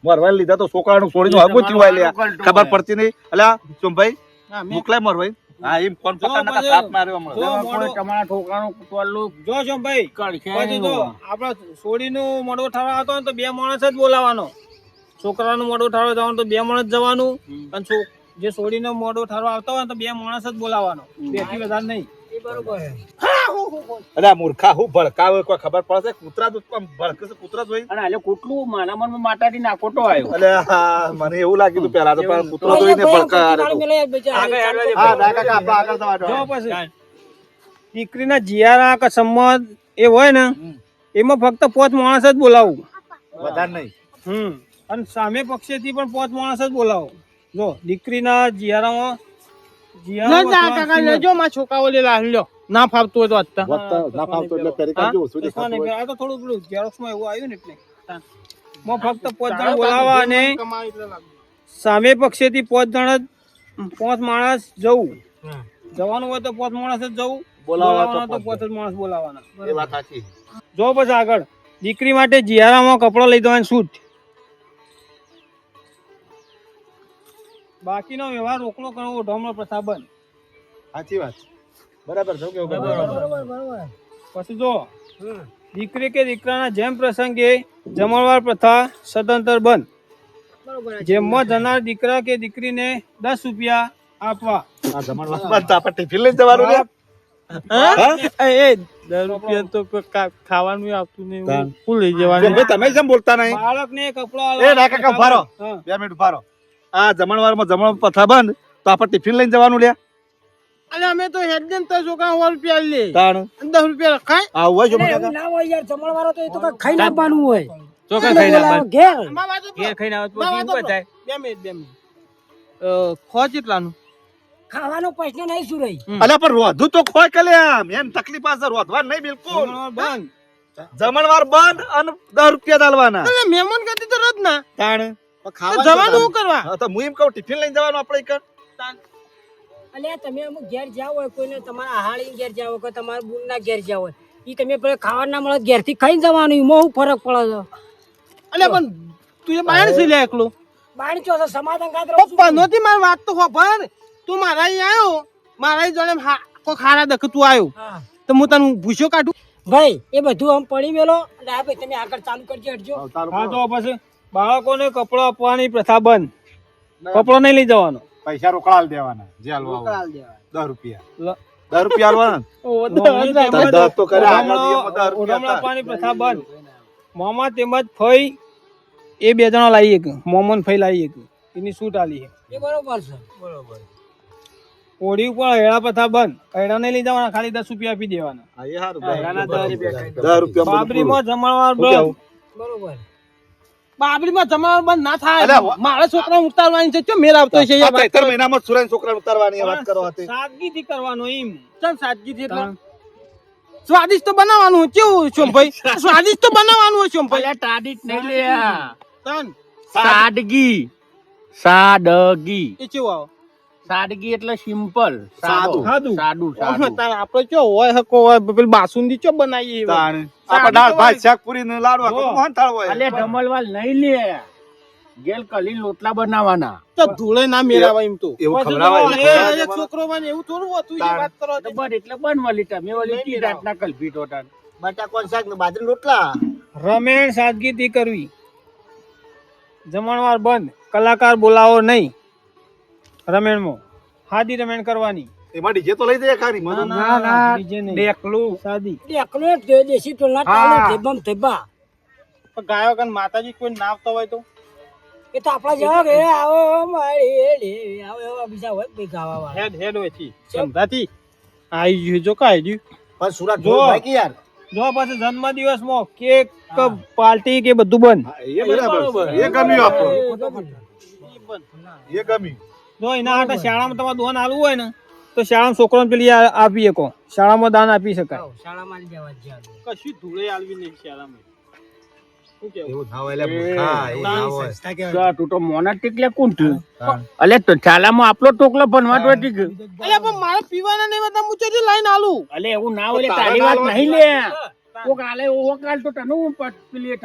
મોરવાઈ લીધા તો છોકરાનું છોડીનું હગું થયું હોય લ્યા. ખબર પડતી નહીં. અલ્યા સોમભાઈ
હા, મેં-
મોકલાય મોરવાઈ. હા, એમ કોણ
જો
પકડ નકર
પછી-
સાપ માર્યો હમણાં.
જો
કોઈ
મોડો-
તમારા છોકરાનું ટોલું
જો છો ભાઈ
કડશે
પછી જો આપડા સોડીનું મોડો ઠારવા આવતો હોય ને તો 2 માણસ જ બોલાવાનો. છોકરાનું મોડો ઠારવા જવાનું તો 2 માણસ જવાનું અને જે સોડીનો મોડો ઠારવા આવતો હોય ને તો 2 માણસ જ બોલાવાનો, 2 થી વધારે નહીં.
એ બરોબર છે.
અલ્યા મૂર્ખા હું ભડકાવે કોઈ ખબર પડશે? કૂતરા તો આમ ભડકે છે. કૂતરા જોઈ.
અને આલે કૂટલું મારા મનમાં માતાથી નાખોટો આવ્યો.
અલ્યા હા, મને એવું લાગ્યું તું પેલા તો પણ કૂતરો
ભાઈ,
જોઈને
ભાઈ,
ભડકા
તાળી મેલે યાર બચારા.
હા ના કાકા આપણે આગળ થવા દો.
જો પછી દીકરીના જીયારા કે સંમત એ હોય ને એમાં ફક્ત 5 માણસ જ બોલાવું.
વધારે નહીં.
અને સામે પક્ષેથી પણ 5 માણસ જ બોલાવો. જો દીકરીના જીયારામાં
લેજો માં છોકરાઓ લે લ્યો. ના ફાવતું હોય તો અત્યારે
વધતા ના ફાવતો એટલે ફેરી કાઢજો. ઓછું દેખાતું હોય.
આ તો થોડું પેલું ઝેરોક્સમાં એવું આવ્યું ને એટલે માં ફક્ત 5 જણ બોલાવવા અને સામે પક્ષેથી 5 જણ જ 5 માણસ જવું. જવાનું હોય તો 5 માણસ જ જવું બોલાવવાના તો 5 જ માણસ બોલાવવાના.
એ વાત સાચી.
જો પછી આગળ દીકરી માટે જીયારામાં કપડો લઈ દેવાની છૂટ. બાકીનો વ્યવહાર રોકડો કરવો ઢોમનો પ્રથા બંધ.
સાચી વાત. બરાબર છે કેવું
બરોબર.
પછી જો દીકરી કે દીકરાના જેમ પ્રસંગે જમણવાર પ્રથા સદંતર બંધ.
બરોબર.
જેમમાં જનાર દીકરા કે દીકરીને 10 રૂપિયા આપવા.
આ જમણવાર બંધ. આપણે ટિફિન લઈને જવાનું રે.
એ 10 રૂપિયા તો ખાવાનું આવતું નહીં
તાન.
હું લઈ
કેમ
જવાનું
ભાઈ તમે કેમ બોલતા નહીં?
બાળકને કપડો
એ ના કાકા ઉભા રહો.
હા.
2 મિનિટ ઉભા રહો. આ જમણવારમાં જમણ પથા બંધ તો આપણે ટિફિન લઈને જવાનું લ્યા.
અલે અમે તો હેડ તો છોકરા 100 રૂપિયા લે
તાણ
10 રૂપિયા રખાય
આવું હોય છે
એટલે
કાકા?
એવું ના હોય યાર, જમણવારો તો એ તો કાંઈક ખાઈને આપવાનું હોય.
ચોખા
એટલે
ખાઈને
બોલાવો
આવવાનું.
ઘેર.
અમાર વાત તો
ઘેર ખાઈને આવે તો
મારા
જીવ
તો
બચાય.
2 મિનિટ ખો કેટલાનું
ખાવાનો પ્રશ્ન નહીં શું રહી.
અલ્યા પણ રોધું તો ખોય કે લ્યા. મેન તકલીફ આ છે રોધવા નહીં બિલકુલ.
જમણવાર બંધ.
જમણવાર બંધ અને 10 રૂપિયા ચાલવાના.
અલે મહેમાન ગતિ તો રદ ના
તાણ
તો જવાનું શું કરવા
હા, તો હું એમ કહું ટિફિન લઈને જવાનું આપણે એક.
અલ્યા તમે અમુક ઘેર જાવ હોય, કોઈને તમારા આહાળી ઘેર જાવ હોય, કોઈ તમારા બુનના ઘેર જાવ હોય, ઈ તમે પેલા ખાવા ના મળે ઘેરથી ખાઈને જવાનું, એમાં શું ફરક પડે છે?
અલે પણ તું એ બહાર છે લે એકલો
બાણી ચો છે, સમાધાન કાત રહું છું.
પપ્પા નહોતી મારી વાત તો ખબર તું મારા અહીં આવ્યો મારા અહીં જોડે કોઈ ખારા દખ તું આવ્યો
હા.
તો હું તને ભૂસ્યો કાઢું
ભાઈ એ બધું આમ પડી મેલો એટલે આ ભાઈ તમે આગળ ચાલુ કરજો હટજો.
હા તો પછી બાળકોને કપડો આપવાની પ્રથા બંધ. કપડો નહીં લઈ જવાનો.
પૈસા રોકડા દેવાના જે હાલવા હોય. 10 રૂપિયા
લ-
10 રૂપિયા હાલવાના.
મોમી તેમજ
દસ તો કરે.
ઓઢમણો- ઓઢમણો આપવાની પ્રથા બંધ. મોમાં તેમજ ફઈ એ 2 જણા લાવી એક મોમન ફઈ લાવી એક એની છૂટ આલી છે.
એ બરોબર છે.
ઓઢી ઉપર હેડા પ્રથા બંધ. હેડા નહીં લઈ જવાના, ખાલી 10 રૂપિયા આપી દેવાના.
હા, એ હારું.
હેડાના 10 રૂપિયા.
10 રૂપિયા
બાબરીમાં જમણવાર
શું કેવું?
બંધ.
બરોબર.
બાબરીમાં જમાવા બંધ ના થાય
અલે,
મારા છોકરા ઉતારવાની છે ચો મેળ આવતો છે
આ 73 મહિનામાં સુરેન છોકરાને ઉતારવાની વાત કરો હતી.
સાદગીથી કરવાનું એમ.
ચમ સાદગી થી એટલે સ્વાદિષ્ટ તો બનાવવાનું હોય કેવું શોમભાઈ સ્વાદિષ્ટ તો બનાવવાનું હોય શોમભાઈ
ટાડીટ નહીં લે
તન
સાદગી સાદગી
એ કેવું આવો
સાદગી એટલે સિમ્પલ
સાદું.
સાદું સાદું સાદું
તાર આપણે ચો હોય હકો હોય પેલી બાસુંદી ચો બનાવીએ એવા.
તાણે. આપણે દાળ ભાત શાક પૂરી ને લાડવા તો મોહન થાળ હોય.
અલે ઢમલવાલ નહીં લે ગેલ કલી લોટલા બનાવવાના
તો ધૂળે ના મેળાવા એમ તો
એવું
પછી
ખવડાવાય.
એ છોકરો મને એવું થોડું હતું એ વાત કરો છો.
બસ એટલે બન વલી તમે વલી ટી રાતના કલ્પી ટોટા
રમેણ સાદગીથી કરવી. જમણવાર બંધ. કલાકાર બોલાવો નહીં. રમેણમાં હાદી રમેણ કરવાની.
એમાં ડીજે તો લઈ જઈએ ખારી. મને
DJ નહીં.
દેખલું
સાદી.
એકલો જ દેશી ટોલના ચાલે ધેબમ ધેબા.
પણ ગાયક અને માતાજી કોઈ નાવતો હોય તો
એ તો આપણા જેવા કે આવો માળી લે આવો એવા બીજા હોય ભાઈ ગાવા વાળા.
હેડ હેડ હોય થી સમજાતી આઈ ગયું જો કાઈ ગયું
પણ સુરત
જો જો પછી જન્મદિવસમાં કેક પાર્ટી કે બધું બંધ.
હા, એ બરાબર છે. એ ગમ્યું આપણું. એ ગમ્યું.
જો એના માટે શાળામાં તમારે દાન આલવું હોય ને તો શાળામાં છોકરાને પેલી આપી શકો. શાળામાં દાન આપી શકાય.
આવો, શાળામાં લઈ જવા જ જ્યાં.
કશું ધૂળે આલવી નહીં શાળામાં શું કેવું
એવું ના હોય લે મૂર્ખા, એવું ના હોય.
તું તો મોના ટીકલે કોણ થયું અલે તો ચાલામાં આપલો ટોકલો બનવા તો ટીક
અલ્યા પણ મારે પીવાના નહીં હતા હું ચોથી લાઈન આલું
અલે એવું ના હોય તારી વાત નહીં લે કોક આલે ઓવો કાલ તો તને હું પેલી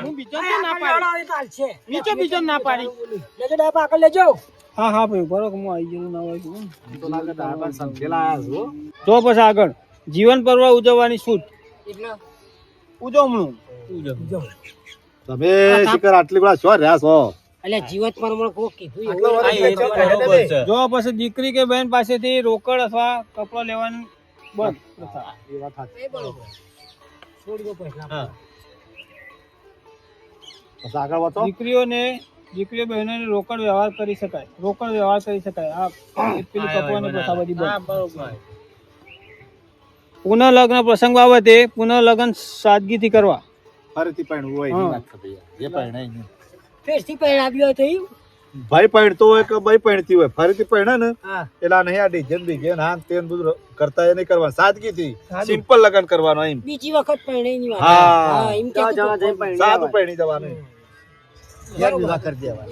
હું બીજો તો ના પાડી
આ તો હાલશે.
નીચે બીજો ના પાડી
લેજો ડાયપ આગળ લેજો.
હા હા ભાઈ બરોબર હું આવી ગયું ના હોય તો.
તો લાગે તારા પાસે સંકેલા આયા છો.
જો પછી આગળ જીવન પર્વ ઉજવવાની છૂટ.
એટલે
ઉજવણું.
જો.
તમે શિખર આટલી બધા શું રહ્યા છો?
અલ્યા જીવત પરમણ કોક કીધું એવું.
આટલો વર્ષ
આ એ તો
બરોબર છે.
જો પછી દીકરી કે બહેન પાસેથી રોકડ અથવા કપડો લેવાનું બંધ પ્રથા.
એ વાત સાચી.
એ બરોબર. છોડી દો પૈસા.
પછી આગળ વાંચો.
દીકરીઓ બહેનોને રોકડ વ્યવહાર કરી શકાય. રોકડ વ્યવહાર કરી શકાય. આ પેલી કપવાની પ્રથા બધી બંધ. પુનઃ લગ્ન પ્રસંગ બાબતે પુનઃ લગ્ન સાદગીથી કરવા.
ફરીથી પરણવું હોય એની વાત કરી. એ પરણાય નહીં.
ફેરથી પહેરાવ્યો હોય તો ઈ?
ભાઈ પરણતો હોય કે ભાઈ પરણતી હોય ફરીથી પરણે ને
હા.
એલા નહીં આ ડીજે બીજે ને હાન તેન બધું કરતા એ નહીં કરવાનું. સાદગીથી સિમ્પલ લગન કરવાનું એમ.
બીજી વખત પરણેની વાત.
હા.
એમ કે
સાદું પરણી જવાનું.
બરોબર.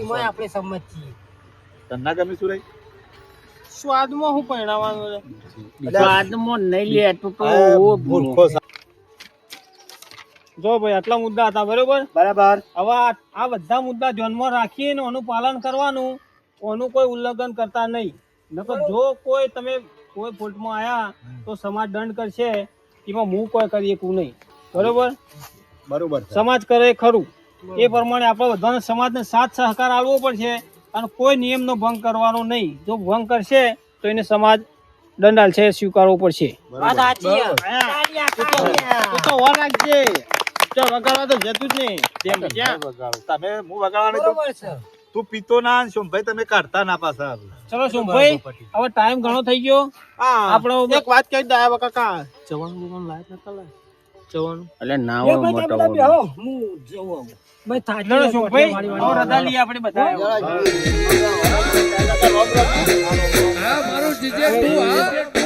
એમાંય આપણે સંમત છીએ.
તન્ના ગમી સુરાઈ?
સ્વાદમાં હું પહેરાવાનું છે?
સ્વાદમાં નહીં લે તો
મૂર્ખો
જો ભાઈ આટલા મુદ્દા હતા બરોબર.
બરાબર.
હવે આ બધા મુદ્દા ધ્યાનમાં રાખીને એનું પાલન કરવાનું, એનું કોઈ ઉલ્લંઘન કરતા નહીં. નકર જો કોઈ તમે કોઈ ફોલ્ટમાં આયા તો સમાજ દંડ કરશે, એમાં હું કોઈ કરી શકું નહીં. બરોબર.
બરોબર છે.
સમાજ કરે ખરું એ પ્રમાણે આપણે બધાને સમાજને સાથ સહકાર આપવો પડશે અને કોઈ નિયમનો ભંગ કરવાનો નહીં. જો ભંગ કરશે તો એને સમાજ દંડ આલશે, સ્વીકારવો પડશે.
વાત સાચી છે.
તું તો વાર રાખજે. તો વગાડવા તો જતું જ નહીં. જેમ જ્યાં
તમે હું વગાડવાની તો
બરોબર છે.
તું પીતો ના ને સોમભાઈ તમે કાઢતા ના પાછા.
ચલો સોમભાઈ, હવે ટાઈમ ઘણો થઈ ગયો.
આપણો એક વાત કહી દે આવા કાકા, જવાનું બોવાનું લાયક નતા લાય. જવાનું
એટલે ના
એ
હોય
ભાઈ તમે બધા બેહો, હું જઉં આવું. ભાઈ થાકી
ચલો
ગયો છું,
સોમભાઈ,
વાળી
હવે
વાળી.
રજા લઈએ આપણે બધા.
મારું જીજે તું